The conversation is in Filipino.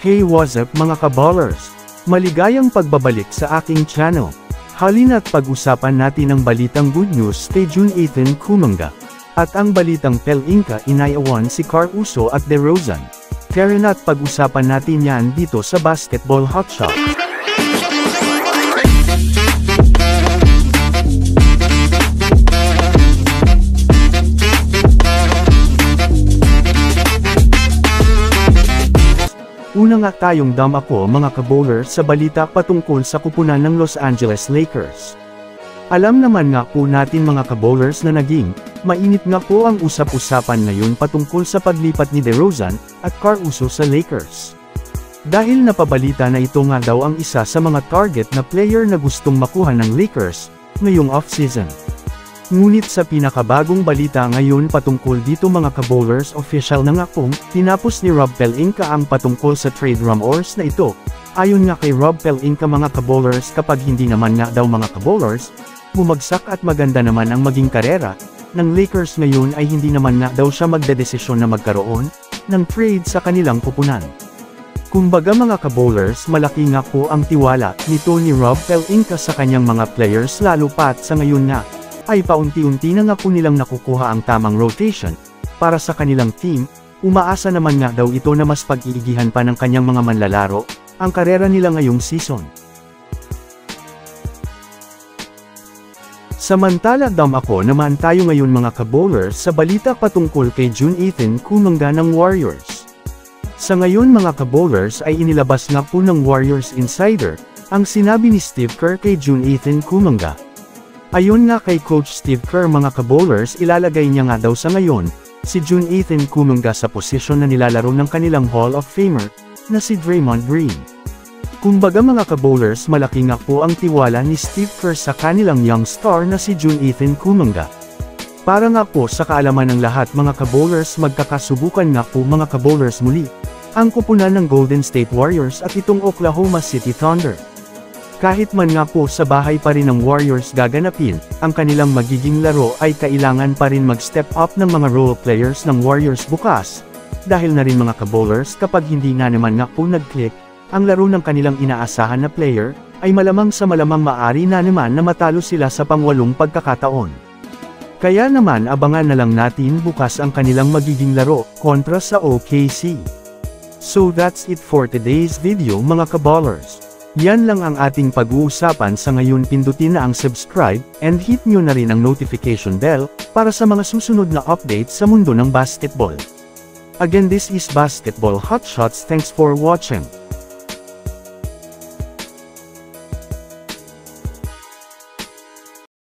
Hey, what's up mga kaballers? Maligayang pagbabalik sa aking channel. Halina't pag-usapan natin ang balitang good news kay Jun-Ethan Kumonga. At ang balitang Pelinka inayawan si Carl Uso at DeRozan. Tara na't pag-usapan natin yan dito sa Basketball Hotshot. Una nga tayong ako mga kabowler sa balita patungkol sa kupunan ng Los Angeles Lakers. Alam naman nga po natin mga kabowlers na naging mainit nga po ang usap-usapan ngayon patungkol sa paglipat ni DeRozan at Carl Uso sa Lakers. Dahil napabalita na ito nga daw ang isa sa mga target na player na gustong makuha ng Lakers ngayong off-season. Ngunit sa pinakabagong balita ngayon patungkol dito mga kabowlers, official na nga pong tinapos ni Rob Pelinka ang patungkol sa trade rumors na ito. Ayon nga kay Rob Pelinka mga kabowlers, kapag hindi naman nga daw mga kabowlers, bumagsak at maganda naman ang maging karera ng Lakers ngayon ay hindi naman nga daw siya magdedesisyon na magkaroon ng trade sa kanilang kupunan. Kumbaga mga kabowlers, malaki nga po ang tiwala nito ni Rob Pelinka sa kanyang mga players, lalo pat sa ngayon nga ay paunti-unti na nga po nilang nakukuha ang tamang rotation para sa kanilang team. Umaasa naman nga daw ito na mas pag-iigihan pa ng kanyang mga manlalaro ang karera nila ngayong season. Samantala ako naman tayo ngayon mga kabowlers sa balita patungkol kay Jun-Ethan Kumonga ng Warriors. Sa ngayon mga kabowlers ay inilabas nga po ng Warriors Insider ang sinabi ni Steve Kerr kay Jun-Ethan Kumonga. Ayon nga kay Coach Steve Kerr mga kabowlers, ilalagay niya nga daw sa ngayon si Jun-Ethan Kumonga sa posisyon na nilalaro ng kanilang Hall of Famer na si Draymond Green. Kumbaga mga kabowlers, malaki nga po ang tiwala ni Steve Kerr sa kanilang young star na si Jun-Ethan Kumonga. Para nga po sa kaalaman ng lahat mga kabowlers, magkakasubukan nga po mga kabowlers muli ang kupunan ng Golden State Warriors at itong Oklahoma City Thunder. Kahit man nga po sa bahay pa rin ng Warriors gaganapin ang kanilang magiging laro, ay kailangan pa rin mag-step up ng mga role players ng Warriors bukas. Dahil na rin mga kabowlers, kapag hindi na naman nga po nag-click ang laro ng kanilang inaasahan na player, ay malamang sa malamang maaari na naman na matalo sila sa pangwalong pagkakataon. Kaya naman abangan na lang natin bukas ang kanilang magiging laro kontra sa OKC. So that's it for today's video mga kabowlers. Yan lang ang ating pag-uusapan sa ngayon. Pindutin na ang subscribe and hit nyo na rin ang notification bell para sa mga susunod na updates sa mundo ng basketball. Again, this is Basketball Hotshots. Thanks for watching.